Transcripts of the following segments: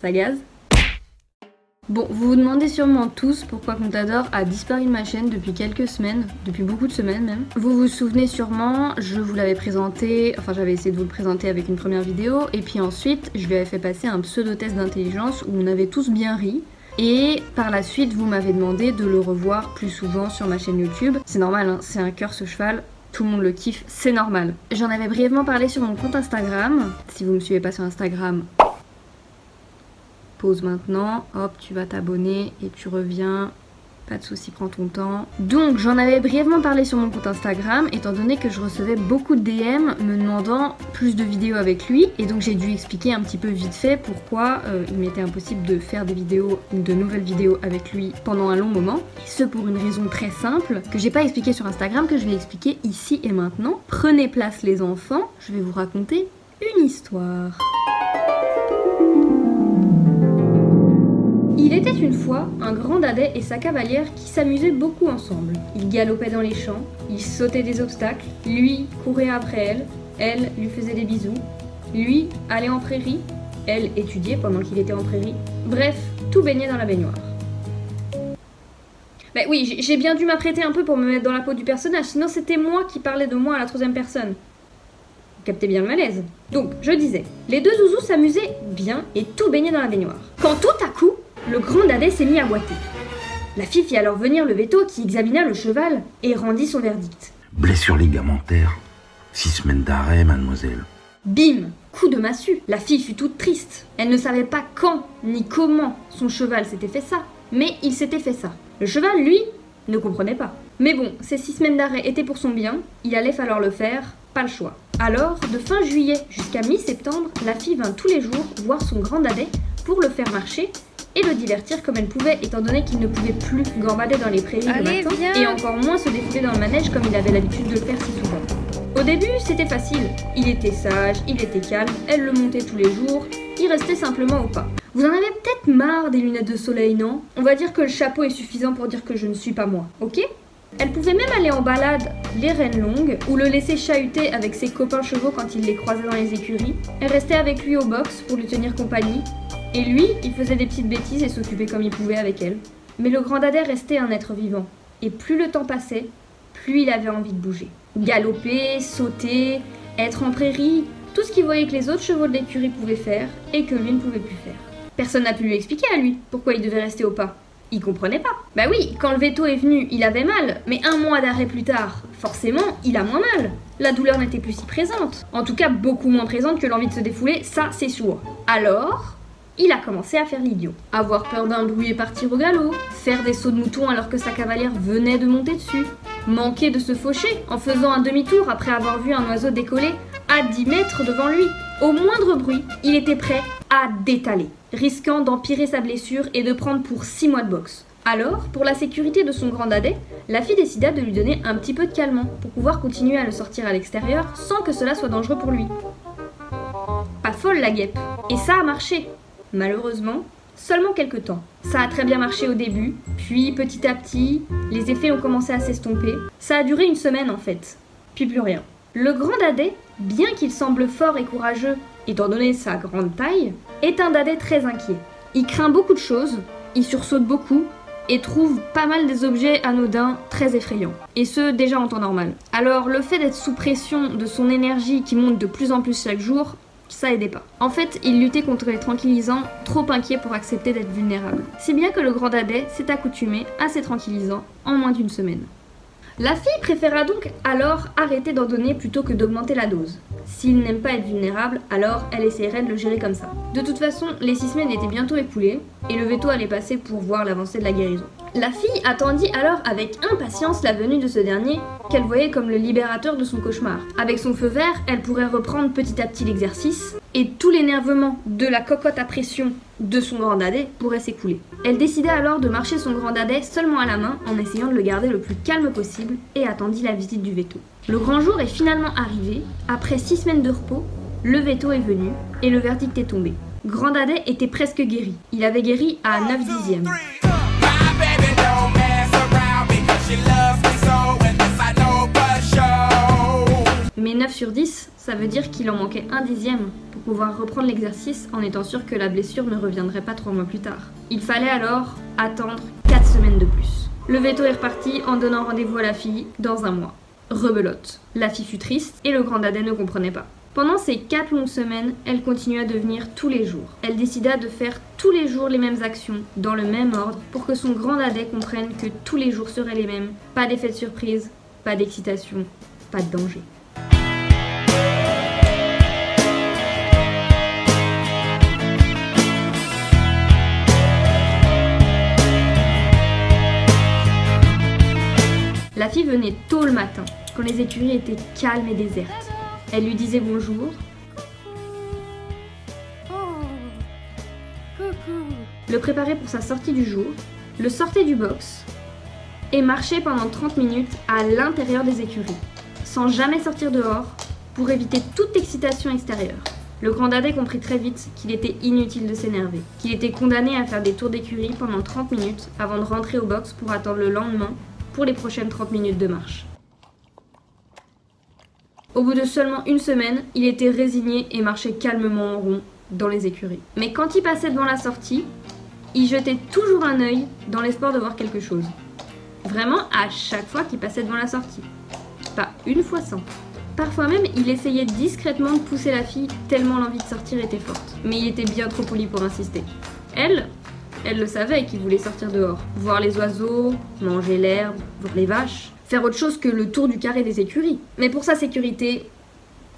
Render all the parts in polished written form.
Ça gaze? Bon, vous vous demandez sûrement tous pourquoi Contador a disparu de ma chaîne depuis quelques semaines, depuis beaucoup de semaines même. Vous vous souvenez sûrement, je vous l'avais présenté, enfin j'avais essayé de vous le présenter avec une première vidéo, et puis ensuite je lui avais fait passer un pseudo-test d'intelligence où on avait tous bien ri. Et par la suite, vous m'avez demandé de le revoir plus souvent sur ma chaîne YouTube. C'est normal, hein, c'est un cœur ce cheval, tout le monde le kiffe, c'est normal. J'en avais brièvement parlé sur mon compte Instagram. Si vous me suivez pas sur Instagram, pause maintenant, hop, tu vas t'abonner et tu reviens. Pas de soucis, prends ton temps. Donc j'en avais brièvement parlé sur mon compte Instagram, étant donné que je recevais beaucoup de DM me demandant plus de vidéos avec lui, et donc j'ai dû expliquer un petit peu vite fait pourquoi il m'était impossible de faire des vidéos, de nouvelles vidéos avec lui pendant un long moment. Et ce pour une raison très simple, que j'ai pas expliqué sur Instagram, que je vais expliquer ici et maintenant. Prenez place les enfants, je vais vous raconter une histoire. Il était une fois un grand dadais et sa cavalière qui s'amusaient beaucoup ensemble. Ils galopaient dans les champs, ils sautaient des obstacles, lui courait après elle lui faisait des bisous, lui allait en prairie, elle étudiait pendant qu'il était en prairie. Bref, tout baignait dans la baignoire. Mais oui, j'ai bien dû m'apprêter un peu pour me mettre dans la peau du personnage, sinon c'était moi qui parlais de moi à la troisième personne. Vous captez bien le malaise. Donc, je disais, les deux zouzous s'amusaient bien et tout baignait dans la baignoire. Quand tout à coup, le grand dadais s'est mis à boiter. La fille fit alors venir le veto qui examina le cheval et rendit son verdict. Blessure ligamentaire, 6 semaines d'arrêt, mademoiselle. Bim! Coup de massue. La fille fut toute triste. Elle ne savait pas quand ni comment son cheval s'était fait ça. Mais il s'était fait ça. Le cheval, lui, ne comprenait pas. Mais bon, ces 6 semaines d'arrêt étaient pour son bien. Il allait falloir le faire. Pas le choix. Alors, de fin juillet jusqu'à mi-septembre, la fille vint tous les jours voir son grand dadais pour le faire marcher et le divertir comme elle pouvait, étant donné qu'il ne pouvait plus gambader dans les prairies le matin, et encore moins se défouler dans le manège comme il avait l'habitude de le faire si souvent. Au début, c'était facile. Il était sage, il était calme, elle le montait tous les jours, il restait simplement au pas. Vous en avez peut-être marre des lunettes de soleil, non? On va dire que le chapeau est suffisant pour dire que je ne suis pas moi, ok? Elle pouvait même aller en balade les rênes longues ou le laisser chahuter avec ses copains chevaux quand il les croisait dans les écuries. Elle restait avec lui au box pour lui tenir compagnie. Et lui, il faisait des petites bêtises et s'occupait comme il pouvait avec elle. Mais le grand dadais restait un être vivant. Et plus le temps passait, plus il avait envie de bouger. Galoper, sauter, être en prairie, tout ce qu'il voyait que les autres chevaux de l'écurie pouvaient faire et que lui ne pouvait plus faire. Personne n'a pu lui expliquer à lui pourquoi il devait rester au pas. Il comprenait pas. Bah oui, quand le veto est venu, il avait mal, mais un mois d'arrêt plus tard, forcément, il a moins mal. La douleur n'était plus si présente. En tout cas, beaucoup moins présente que l'envie de se défouler, ça c'est sûr. Alors, il a commencé à faire l'idiot. Avoir peur d'un bruit et partir au galop, faire des sauts de mouton alors que sa cavalière venait de monter dessus, manquer de se faucher en faisant un demi-tour après avoir vu un oiseau décoller à 10 mètres devant lui. Au moindre bruit, il était prêt à détaler, risquant d'empirer sa blessure et de prendre pour 6 mois de boxe. Alors, pour la sécurité de son grand dadais, la fille décida de lui donner un petit peu de calmant pour pouvoir continuer à le sortir à l'extérieur sans que cela soit dangereux pour lui. Pas folle la guêpe, et ça a marché. Malheureusement, seulement quelques temps. Ça a très bien marché au début, puis petit à petit, les effets ont commencé à s'estomper. Ça a duré une semaine en fait, puis plus rien. Le grand dadais, bien qu'il semble fort et courageux, étant donné sa grande taille, est un dadais très inquiet. Il craint beaucoup de choses, il sursaute beaucoup, et trouve pas mal des objets anodins très effrayants. Et ce, déjà en temps normal. Alors le fait d'être sous pression de son énergie qui monte de plus en plus chaque jour, ça aidait pas. En fait, il luttait contre les tranquillisants, trop inquiet pour accepter d'être vulnérable. Si bien que le grand dadais s'est accoutumé à ces tranquillisants en moins d'une semaine. La fille préféra donc alors arrêter d'en donner plutôt que d'augmenter la dose. S'il n'aime pas être vulnérable, alors elle essaierait de le gérer comme ça. De toute façon, les 6 semaines étaient bientôt écoulées, et le veto allait passer pour voir l'avancée de la guérison. La fille attendit alors avec impatience la venue de ce dernier, qu'elle voyait comme le libérateur de son cauchemar. Avec son feu vert, elle pourrait reprendre petit à petit l'exercice, et tout l'énervement de la cocotte à pression de son grand dadais pourrait s'écouler. Elle décida alors de marcher son grand dadais seulement à la main en essayant de le garder le plus calme possible et attendit la visite du veto. Le grand jour est finalement arrivé, après 6 semaines de repos, le veto est venu et le verdict est tombé. Grand dadais était presque guéri. Il avait guéri à 9/10. Mais 9 sur 10, ça veut dire qu'il en manquait 1/10 pour pour pouvoir reprendre l'exercice en étant sûr que la blessure ne reviendrait pas 3 mois plus tard. Il fallait alors attendre 4 semaines de plus. Le veto est reparti en donnant rendez-vous à la fille dans un mois. Rebelote. La fille fut triste et le grand dadais ne comprenait pas. Pendant ces 4 longues semaines, elle continua de venir tous les jours. Elle décida de faire tous les jours les mêmes actions, dans le même ordre, pour que son grand dadais comprenne que tous les jours seraient les mêmes. Pas d'effet de surprise, pas d'excitation, pas de danger. La fille venait tôt le matin, quand les écuries étaient calmes et désertes. Elle lui disait bonjour, le préparait pour sa sortie du jour, le sortait du box et marchait pendant 30 minutes à l'intérieur des écuries, sans jamais sortir dehors pour éviter toute excitation extérieure. Le grand dadais comprit très vite qu'il était inutile de s'énerver, qu'il était condamné à faire des tours d'écurie pendant 30 minutes avant de rentrer au box pour attendre le lendemain pour les prochaines 30 minutes de marche. Au bout de seulement une semaine, il était résigné et marchait calmement en rond dans les écuries. Mais quand il passait devant la sortie, il jetait toujours un œil dans l'espoir de voir quelque chose. Vraiment à chaque fois qu'il passait devant la sortie. Pas une fois sans. Parfois même, il essayait discrètement de pousser la fille tellement l'envie de sortir était forte. Mais il était bien trop poli pour insister. Elle le savait qu'il voulait sortir dehors. Voir les oiseaux, manger l'herbe, voir les vaches. Faire autre chose que le tour du carré des écuries. Mais pour sa sécurité,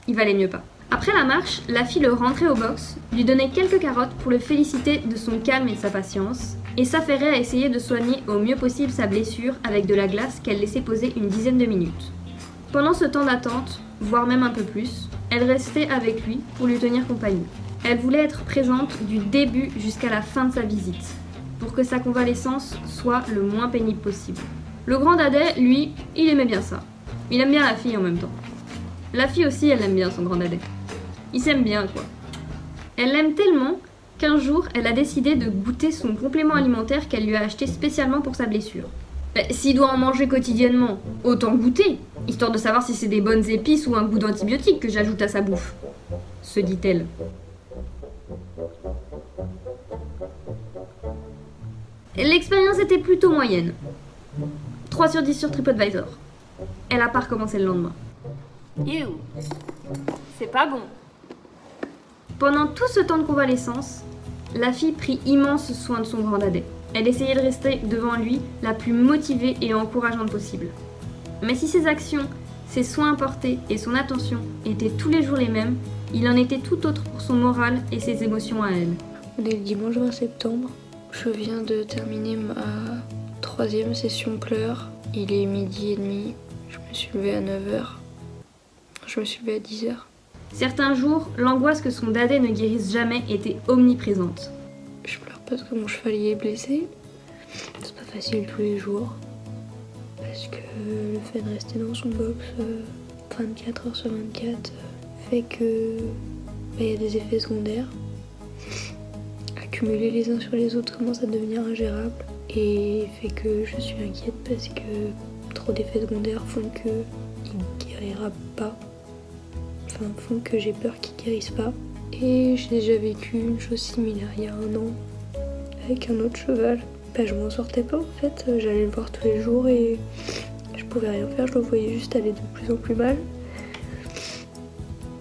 il valait mieux pas. Après la marche, la fille le rentrait au box, lui donnait quelques carottes pour le féliciter de son calme et de sa patience, et s'affairait à essayer de soigner au mieux possible sa blessure avec de la glace qu'elle laissait poser une dizaine de minutes. Pendant ce temps d'attente, voire même un peu plus, elle restait avec lui pour lui tenir compagnie. Elle voulait être présente du début jusqu'à la fin de sa visite, pour que sa convalescence soit le moins pénible possible. Le grand dadais, lui, il aimait bien ça. Il aime bien la fille en même temps. La fille aussi, elle aime bien son grand dadais. Ils s'aiment bien, quoi. Elle l'aime tellement qu'un jour, elle a décidé de goûter son complément alimentaire qu'elle lui a acheté spécialement pour sa blessure. S'il doit en manger quotidiennement, autant goûter, histoire de savoir si c'est des bonnes épices ou un goût d'antibiotique que j'ajoute à sa bouffe, se dit-elle. L'expérience était plutôt moyenne. 3 sur 10 sur TripAdvisor. Elle a pas recommencé le lendemain. Ew. C'est pas bon. Pendant tout ce temps de convalescence, la fille prit immense soin de son grand dadais. Elle essayait de rester devant lui la plus motivée et encourageante possible. Mais si ses actions, ses soins apportés et son attention étaient tous les jours les mêmes, il en était tout autre pour son moral et ses émotions à elle. On est le dimanche 20 septembre. Je viens de terminer ma 3e session pleurs. Il est 12h30. Je me suis levée à 9h. Je me suis levée à 10h. Certains jours, l'angoisse que son dadais ne guérisse jamais était omniprésente. Je pleure parce que mon chevalier est blessé. C'est pas facile tous les jours. Parce que le fait de rester dans son box 24 heures sur 24 fait que y a des effets secondaires. Accumuler les uns sur les autres commence à devenir ingérable. Et fait que je suis inquiète parce que trop d'effets secondaires font qu'il guérira pas. Enfin, font que j'ai peur qu'il guérisse pas. Et j'ai déjà vécu une chose similaire il y a 1 an avec un autre cheval. Je m'en sortais pas en fait, j'allais le voir tous les jours et je pouvais rien faire, je le voyais juste aller de plus en plus mal.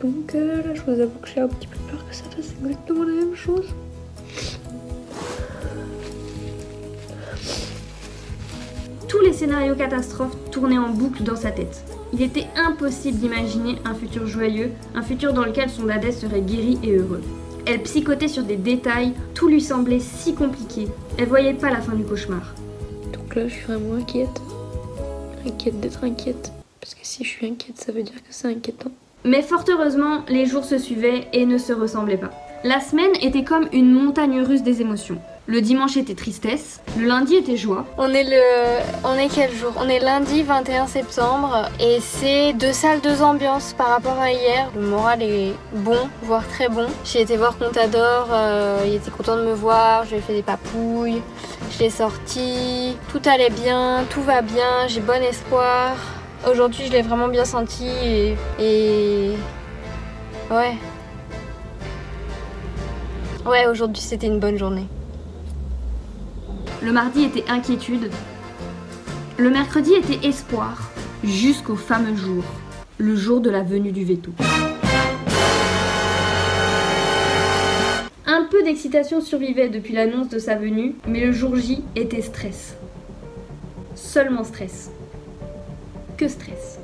Donc là je vous avoue que j'ai un petit peu peur que ça fasse exactement la même chose. Tous les scénarios catastrophes tournaient en boucle dans sa tête. Il était impossible d'imaginer un futur joyeux, un futur dans lequel son dadais serait guéri et heureux. Elle psychotait sur des détails, tout lui semblait si compliqué. Elle voyait pas la fin du cauchemar. Donc là je suis vraiment inquiète. Inquiète d'être inquiète. Parce que si je suis inquiète, ça veut dire que c'est inquiétant. Mais fort heureusement, les jours se suivaient et ne se ressemblaient pas. La semaine était comme une montagne russe des émotions. Le dimanche était tristesse, le lundi était joie. On est quel jour? On est lundi 21 septembre et c'est 2 salles, 2 ambiances par rapport à hier. Le moral est bon, voire très bon. J'ai été voir Contador, il était content de me voir, je lui ai fait des papouilles, je l'ai sorti, tout allait bien, tout va bien, j'ai bon espoir. Aujourd'hui je l'ai vraiment bien senti et... ouais. Ouais, aujourd'hui c'était une bonne journée. Le mardi était inquiétude. Le mercredi était espoir. Jusqu'au fameux jour. Le jour de la venue du veto. Un peu d'excitation survivait depuis l'annonce de sa venue, mais le jour J était stress. Seulement stress. Que stress.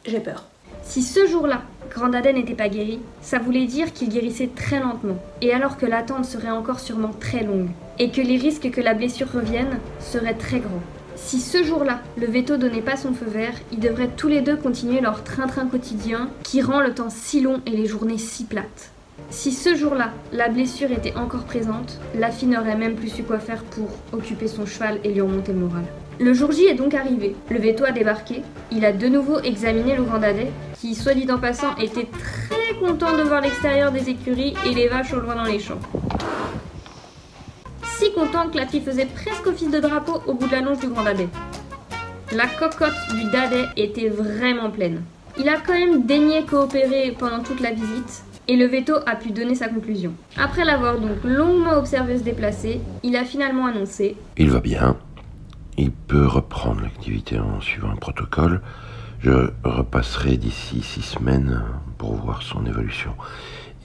J'ai peur. Si ce jour-là, Grandadé n'était pas guéri, ça voulait dire qu'il guérissait très lentement, et alors que l'attente serait encore sûrement très longue, et que les risques que la blessure revienne seraient très grands. Si ce jour-là, le veto donnait pas son feu vert, ils devraient tous les deux continuer leur train-train quotidien qui rend le temps si long et les journées si plates. Si ce jour-là, la blessure était encore présente, la fille n'aurait même plus su quoi faire pour occuper son cheval et lui remonter le moral. Le jour J est donc arrivé, le veto a débarqué, il a de nouveau examiné le Grandadé, qui, soit dit en passant, était très content de voir l'extérieur des écuries et les vaches au loin dans les champs. Si content que la fille faisait presque office de drapeau au bout de la longe du Grandadé. La cocotte du Dadais était vraiment pleine. Il a quand même daigné coopérer pendant toute la visite, et le veto a pu donner sa conclusion. Après l'avoir donc longuement observé se déplacer, il a finalement annoncé « Il va bien. Il peut reprendre l'activité en suivant un protocole. Je repasserai d'ici 6 semaines pour voir son évolution.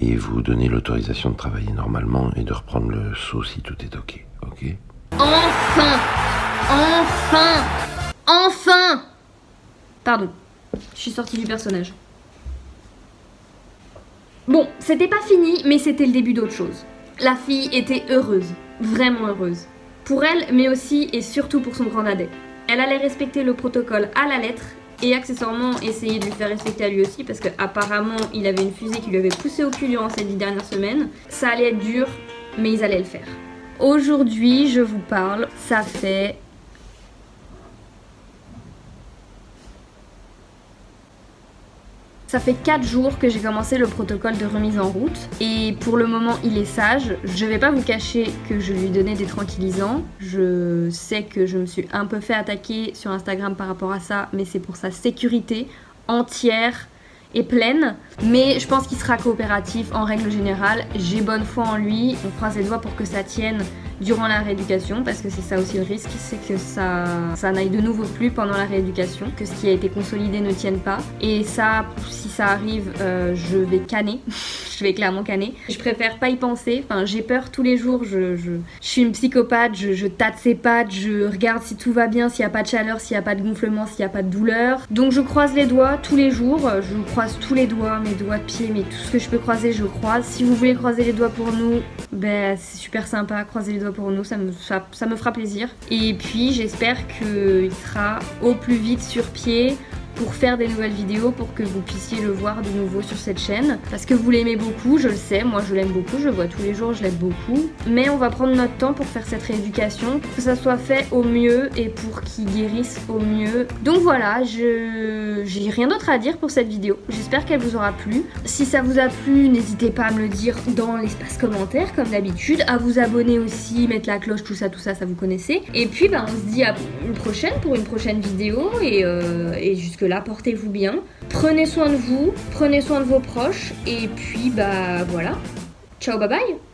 Et vous donner l'autorisation de travailler normalement et de reprendre le saut si tout est ok. Ok ? Enfin! Enfin! Enfin! Pardon, je suis sortie du personnage. Bon, c'était pas fini, mais c'était le début d'autre chose. La fille était heureuse, vraiment heureuse. Pour elle, mais aussi et surtout pour son Grandadé. Elle allait respecter le protocole à la lettre et accessoirement essayer de lui faire respecter à lui aussi parce qu'apparemment il avait une fusée qui lui avait poussé au cul durant ces 10 dernières semaines. Ça allait être dur, mais ils allaient le faire. Aujourd'hui, je vous parle, ça fait... Ça fait 4 jours que j'ai commencé le protocole de remise en route et pour le moment il est sage. Je vais pas vous cacher que je lui donnais des tranquillisants. Je sais que je me suis un peu fait attaquer sur Instagram par rapport à ça, mais c'est pour sa sécurité entière et pleine. Mais je pense qu'il sera coopératif en règle générale. J'ai bonne foi en lui. On croise les doigts pour que ça tienne durant la rééducation parce que c'est ça aussi le risque, c'est que ça n'aille de nouveau plus pendant la rééducation, que ce qui a été consolidé ne tienne pas. Et ça, si ça arrive, je vais canner. Je vais clairement canner. Je préfère pas y penser. Enfin, j'ai peur tous les jours. Je suis une psychopathe. Je tâte ses pattes. Je regarde si tout va bien, s'il n'y a pas de chaleur, s'il n'y a pas de gonflement, s'il n'y a pas de douleur. Donc je croise les doigts tous les jours. Je croise tous les doigts, mes doigts de pied, mais tout ce que je peux croiser, je croise. Si vous voulez croiser les doigts pour nous, ben c'est super sympa. Croiser les doigts pour nous, ça me fera plaisir. Et puis j'espère qu'il sera au plus vite sur pied pour faire des nouvelles vidéos, pour que vous puissiez le voir de nouveau sur cette chaîne. Parce que vous l'aimez beaucoup, je le sais, moi je l'aime beaucoup, je le vois tous les jours, je l'aime beaucoup. Mais on va prendre notre temps pour faire cette rééducation, pour que ça soit fait au mieux et pour qu'il guérisse au mieux. Donc voilà, j'ai rien d'autre à dire pour cette vidéo. J'espère qu'elle vous aura plu. Si ça vous a plu, n'hésitez pas à me le dire dans l'espace commentaire, comme d'habitude. À vous abonner aussi, mettre la cloche, tout ça, ça vous connaissez. Et puis bah, on se dit à une prochaine pour une prochaine vidéo. Et jusque là, portez-vous bien, prenez soin de vous, prenez soin de vos proches, et puis bah voilà, ciao, bye bye.